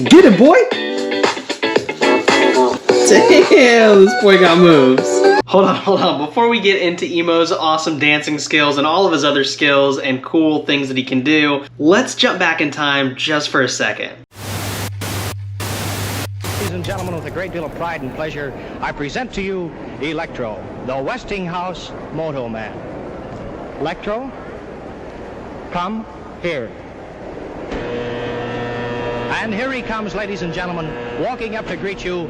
Get it, boy! Damn, this boy got moves. Hold on. Before we get into Emo's awesome dancing skills and all of his other skills and cool things that he can do, let's jump back in time just for a second. Ladies and gentlemen, with a great deal of pride and pleasure, I present to you Electro, the Westinghouse Moto Man. Electro, come here. And here he comes, ladies and gentlemen, walking up to greet you.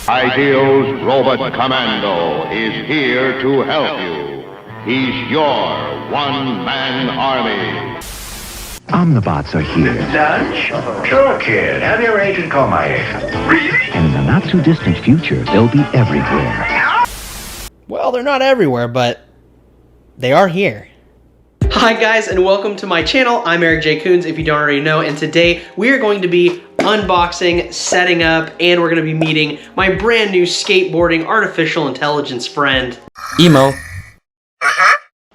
Ideal's Robot Commando is here to help you. He's your one-man army. Omnibots are here. Dutch? Sure, kid. Have your agent call my agent. And in the not-too-distant future, they'll be everywhere. Well, they're not everywhere, but they are here. Hi guys, and welcome to my channel. I'm Eric J. Coons, if you don't already know, and today we are going to be unboxing, setting up, and we're going to be meeting my brand new skateboarding artificial intelligence friend, Emo.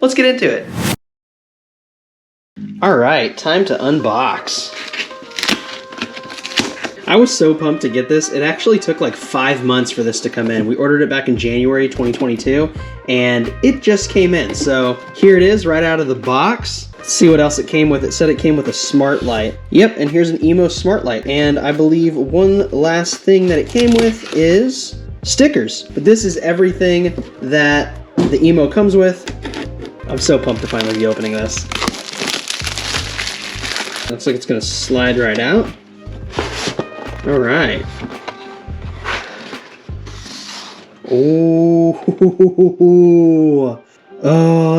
Let's get into it. Alright, time to unbox. I was so pumped to get this. It actually took like 5 months for this to come in. We ordered it back in January 2022, and it just came in. So here it is right out of the box. Let's see what else it came with. It said it came with a smart light. Yep, and here's an Emo smart light. And I believe one last thing that it came with is stickers. But this is everything that the Emo comes with. I'm so pumped to finally be opening this. Looks like it's gonna slide right out. All right. Oh,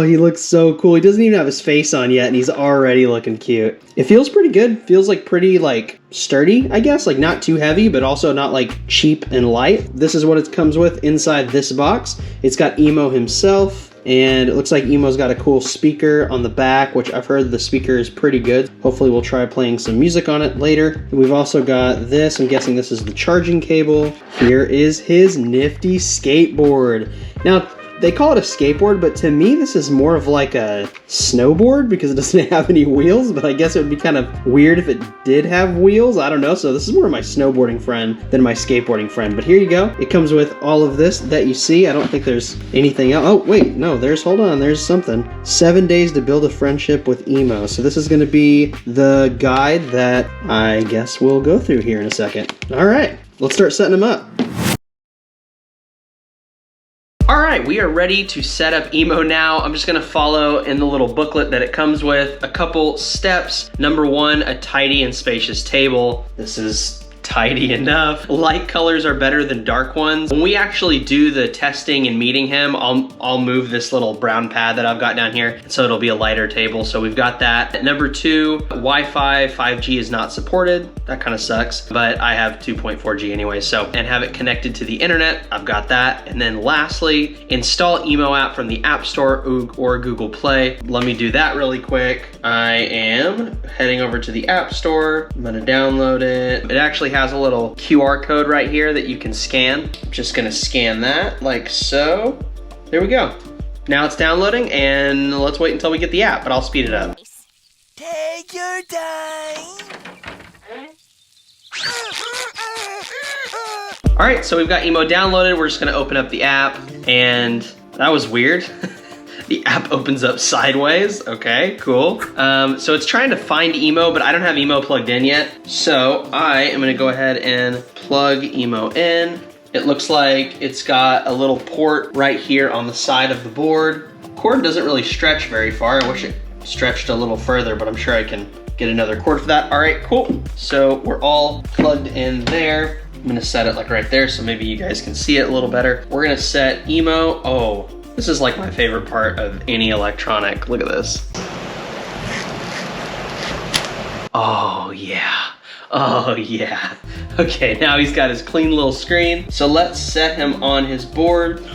he looks so cool. He doesn't even have his face on yet, and he's already looking cute. It feels pretty good. Feels like pretty like sturdy, I guess. Like not too heavy, but also not like cheap and light. This is what it comes with inside this box. It's got Emo himself. And it looks like Emo's got a cool speaker on the back, which I've heard the speaker is pretty good. Hopefully we'll try playing some music on it later. We've also got this. I'm guessing this is the charging cable. Here is his nifty skateboard. Now, they call it a skateboard, but to me this is more of like a snowboard because it doesn't have any wheels, but I guess it would be kind of weird if it did have wheels. I don't know, so this is more my snowboarding friend than my skateboarding friend. But here you go. It comes with all of this that you see. I don't think there's anything else. Oh, wait, no, hold on, there's something. 7 days to build a friendship with Emo. So this is gonna be the guide that I guess we'll go through here in a second. All right, let's start setting them up. Alright, we are ready to set up Emo now. I'm just gonna follow in the little booklet that it comes with a couple steps. Number one, a tidy and spacious table. This is tidy enough. Light colors are better than dark ones. When we actually do the testing and meeting him, I'll move this little brown pad that I've got down here, so it'll be a lighter table. So we've got that. Number two, Wi-Fi 5G is not supported. That kind of sucks, but I have 2.4G anyway, so, and have it connected to the internet. I've got that. And then lastly, install Emo app from the App Store or Google Play. Let me do that really quick. I am heading over to the App Store. I'm gonna download it. It actually has a little QR code right here that you can scan. I'm just gonna scan that like so. There we go. Now it's downloading, and let's wait until we get the app, but I'll speed it up. Take your time. All right, so we've got Emo downloaded. We're just gonna open up the app, and that was weird. The app opens up sideways. Okay, cool. So it's trying to find Emo, but I don't have Emo plugged in yet. So I am gonna go ahead and plug Emo in. It looks like it's got a little port right here on the side of the board. Cord doesn't really stretch very far. I wish it stretched a little further, but I'm sure I can get another cord for that. All right, cool. So we're all plugged in there. I'm gonna set it like right there so maybe you guys can see it a little better. We're gonna set Emo. Oh, this is like my favorite part of any electronic. Look at this. Oh yeah. Oh yeah. Okay, now he's got his clean little screen. So let's set him on his board.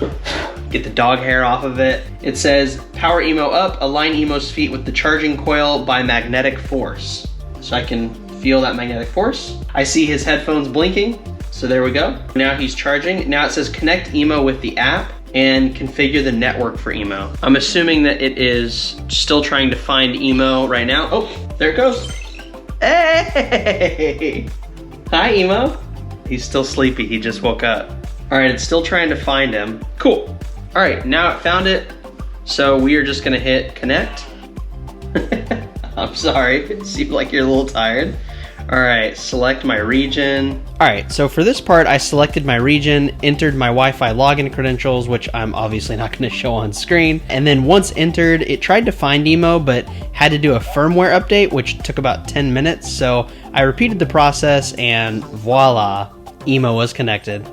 Get the dog hair off of it. It says, power Emo up, align Emo's feet with the charging coil by magnetic force. So I can feel that magnetic force. I see his headphones blinking. So there we go. Now he's charging. Now it says connect Emo with the app and configure the network for Emo. I'm assuming that it is still trying to find Emo right now. Oh, there it goes. Hey! Hi, Emo. He's still sleepy, he just woke up. All right, it's still trying to find him. Cool. All right, now it found it. So we are just gonna hit connect. I'm sorry, it seemed like you're a little tired. All right, select my region. All right, so for this part, I selected my region, entered my Wi-Fi login credentials, which I'm obviously not gonna show on screen. And then once entered, it tried to find Emo, but had to do a firmware update, which took about 10 minutes. So I repeated the process and voila, Emo was connected.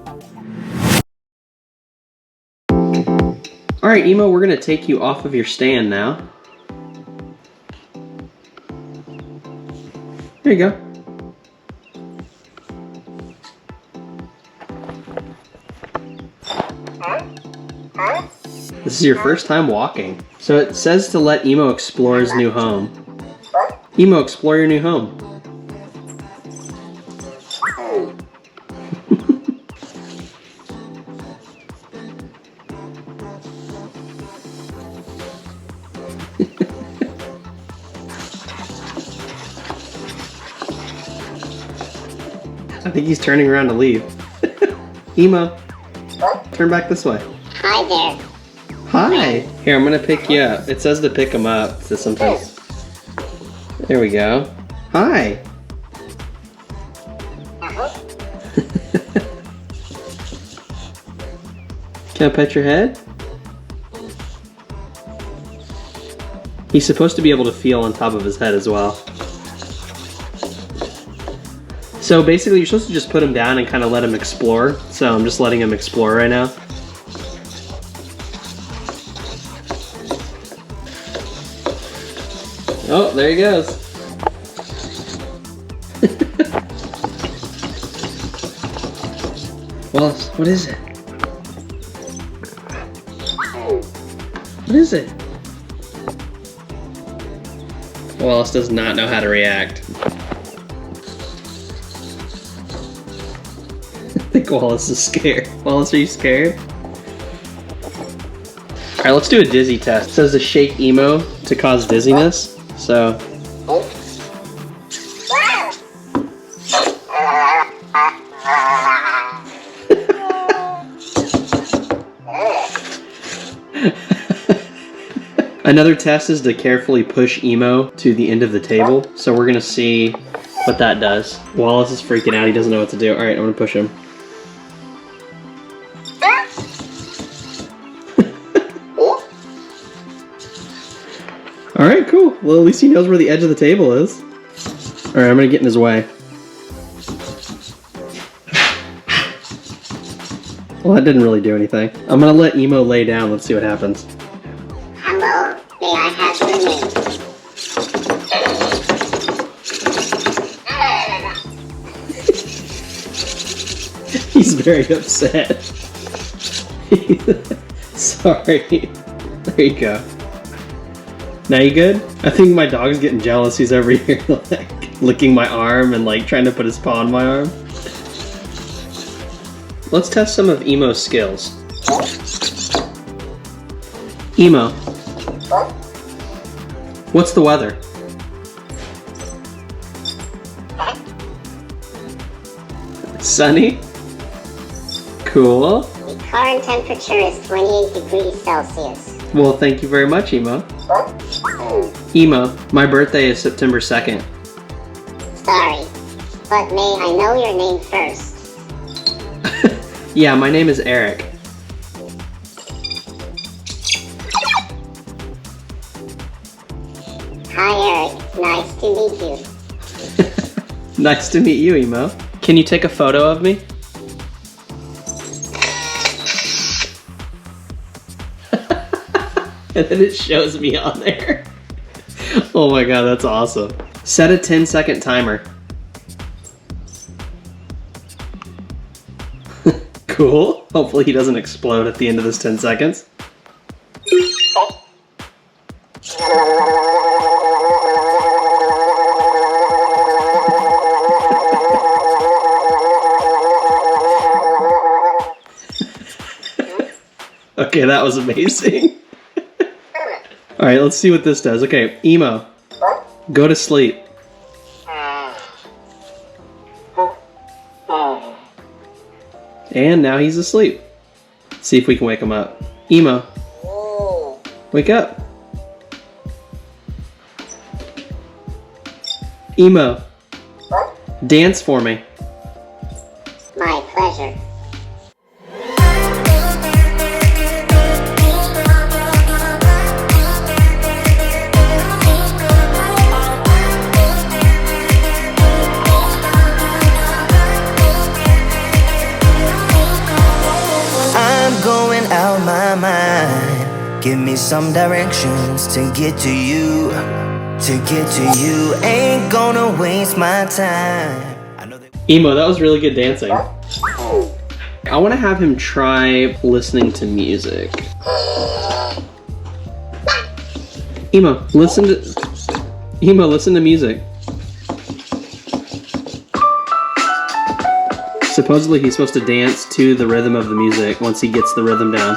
All right, Emo, we're gonna take you off of your stand now. There you go. This is your first time walking. So it says to let Emo explore his new home. Emo, explore your new home. I think he's turning around to leave. Emo, turn back this way. Hi there. Hi. Here, I'm gonna pick you up. It says to pick him up, so sometimes. There we go. Hi. Can I pet your head? He's supposed to be able to feel on top of his head as well. So basically, you're supposed to just put him down and kind of let him explore. So I'm just letting him explore right now. Oh, there he goes. Wallace, what is it? What is it? Wallace does not know how to react. I think Wallace is scared. Wallace, are you scared? Alright, let's do a dizzy test. It says to shake Emo to cause dizziness. So. Another test is to carefully push Emo to the end of the table. So we're gonna see what that does. Wallace is freaking out, he doesn't know what to do. Alright, I'm gonna push him. Alright, cool. Well, at least he knows where the edge of the table is. Alright, I'm gonna get in his way. Well, that didn't really do anything. I'm gonna let Emo lay down. Let's see what happens. Hello, may I have your name? He's very upset. Sorry. There you go. Now you good? I think my dog's getting jealous. He's over here like licking my arm and like trying to put his paw on my arm. Let's test some of Emo's skills. Emo. What's the weather? Sunny? Cool. The current temperature is 28 degrees Celsius. Well, thank you very much, Emo. Emo, my birthday is September 2nd. Sorry, but may I know your name first? Yeah, my name is Eric. Hi Eric, nice to meet you. Nice to meet you, Emo. Can you take a photo of me? And then it shows me on there. Oh my god, that's awesome. Set a 10-second timer. Cool. Hopefully he doesn't explode at the end of this 10 seconds. Okay, that was amazing. Alright, let's see what this does. Okay, Emo, go to sleep. And now he's asleep. See if we can wake him up. Emo, wake up. Emo, dance for me. My pleasure. I'm going out my mind. Give me some directions to get to you. To get to you, ain't gonna waste my time. I know that. Emo, that was really good dancing. I want to have him try listening to music. Emo, listen to music. Supposedly he's supposed to dance to the rhythm of the music once he gets the rhythm down.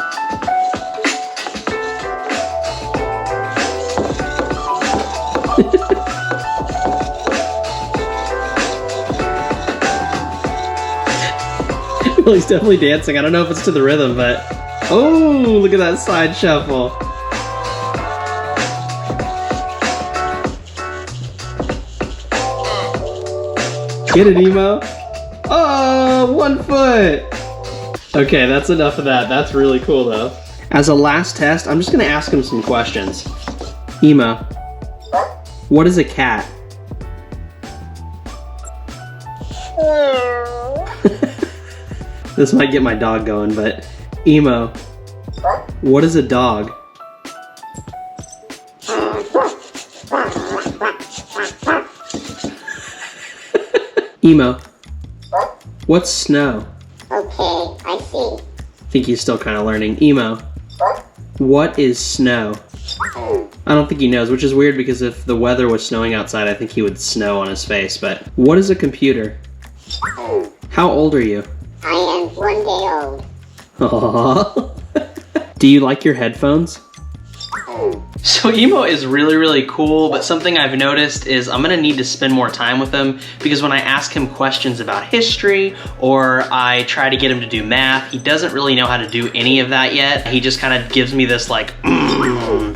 Well, he's definitely dancing. I don't know if it's to the rhythm, but... Oh, look at that side shuffle. Get it, Emo? Oh, 1 foot! Okay, that's enough of that. That's really cool, though. As a last test, I'm just gonna ask him some questions. Emo, what is a cat? This might get my dog going, but Emo, what is a dog? Emo, what's snow? Okay, I see. I think he's still kind of learning. Emo, what is snow? I don't think he knows, which is weird because if the weather was snowing outside, I think he would snow on his face. But what is a computer? How old are you? I am 1 day old. Aww. Do you like your headphones? So Emo is really, really cool, but something I've noticed is I'm gonna need to spend more time with him because when I ask him questions about history or I try to get him to do math, he doesn't really know how to do any of that yet. He just kind of gives me this like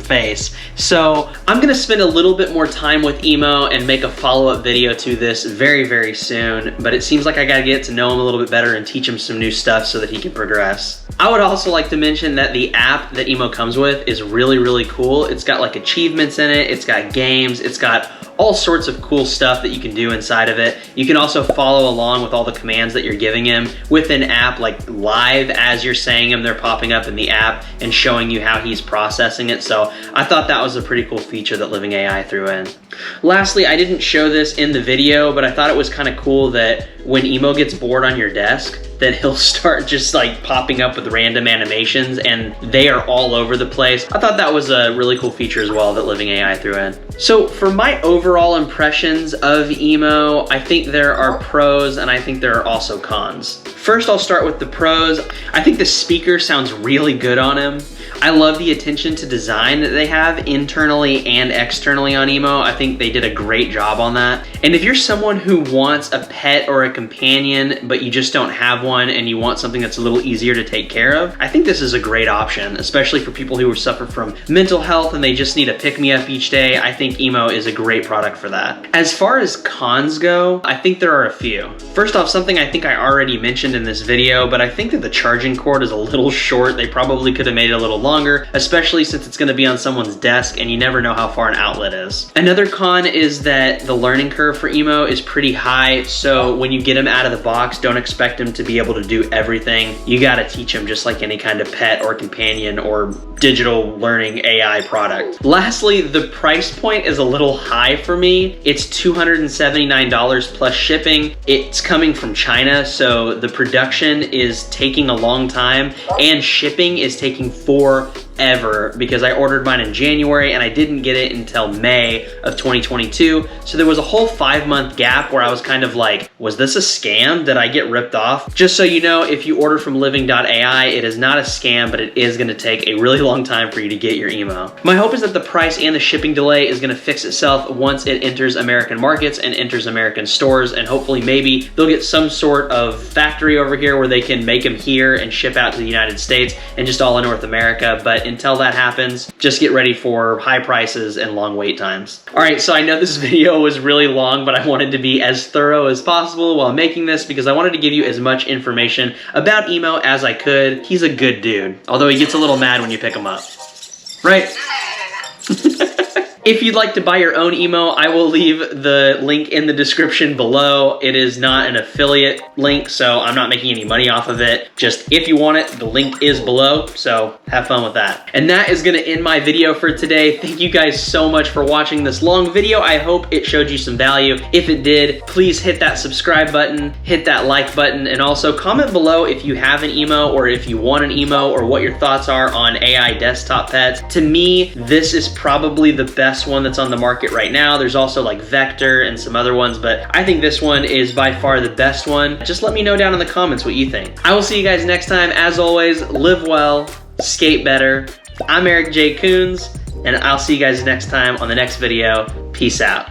face. So I'm gonna spend a little bit more time with Emo and make a follow-up video to this very, very soon, but it seems like I gotta get to know him a little bit better and teach him some new stuff so that he can progress. I would also like to mention that the app that Emo comes with is really, really cool. It's got like achievements in it, it's got games, it's got all sorts of cool stuff that you can do inside of it. You can also follow along with all the commands that you're giving him with an app, like live as you're saying them, they're popping up in the app and showing you how he's processing it. So I thought that was a pretty cool feature that Living.AI threw in. Lastly, I didn't show this in the video, but I thought it was kind of cool that when Emo gets bored on your desk, that he'll start just like popping up with random animations and they are all over the place. I thought that was a really cool feature as well that Living.AI threw in. So for my overall impressions of Emo, I think there are pros and I think there are also cons. First, I'll start with the pros. I think the speaker sounds really good on him. I love the attention to design that they have internally and externally on Emo. I think they did a great job on that. And if you're someone who wants a pet or a companion, but you just don't have one and you want something that's a little easier to take care of, I think this is a great option, especially for people who suffer from mental health and they just need a pick-me-up each day. I think Emo is a great product for that. As far as cons go, I think there are a few. First off, something I think I already mentioned in this video, but I think that the charging cord is a little short. They probably could have made it a little longer, especially since it's going to be on someone's desk and you never know how far an outlet is. Another con is that the learning curve for Emo is pretty high, so when you get him out of the box, don't expect him to be able to do everything. You got to teach him just like any kind of pet or companion or digital learning AI product. Lastly, the price point is a little high for me. It's $279 plus shipping. It's coming from China, so the production is taking a long time and shipping is taking forever because I ordered mine in January and I didn't get it until May of 2022. So there was a whole 5-month gap where I was kind of like, was this a scam? Did I get ripped off? Just so you know, if you order from Living.AI, it is not a scam, but it is gonna take a really long time for you to get your Emo. My hope is that the price and the shipping delay is gonna fix itself once it enters American markets and enters American stores, and hopefully maybe they'll get some sort of factory over here where they can make them here and ship out to the United States and just all in North America. But until that happens, just get ready for high prices and long wait times. All right, so I know this video was really long, but I wanted to be as thorough as possible while making this because I wanted to give you as much information about Emo as I could. He's a good dude, although he gets a little mad when you pick him up. Right? If you'd like to buy your own Emo, I will leave the link in the description below. It is not an affiliate link, so I'm not making any money off of it. Just if you want it, the link is below, so have fun with that. And that is gonna end my video for today. Thank you guys so much for watching this long video. I hope it showed you some value. If it did, please hit that subscribe button, hit that like button, and also comment below if you have an Emo or if you want an Emo or what your thoughts are on AI desktop pets. To me, this is probably the best one that's on the market right now. There's also like Vector and some other ones, but I think this one is by far the best one. Just let me know down in the comments what you think. I will see you guys next time. As always, live well, skate better. I'm Eric J. Coons, and I'll see you guys next time on the next video. Peace out.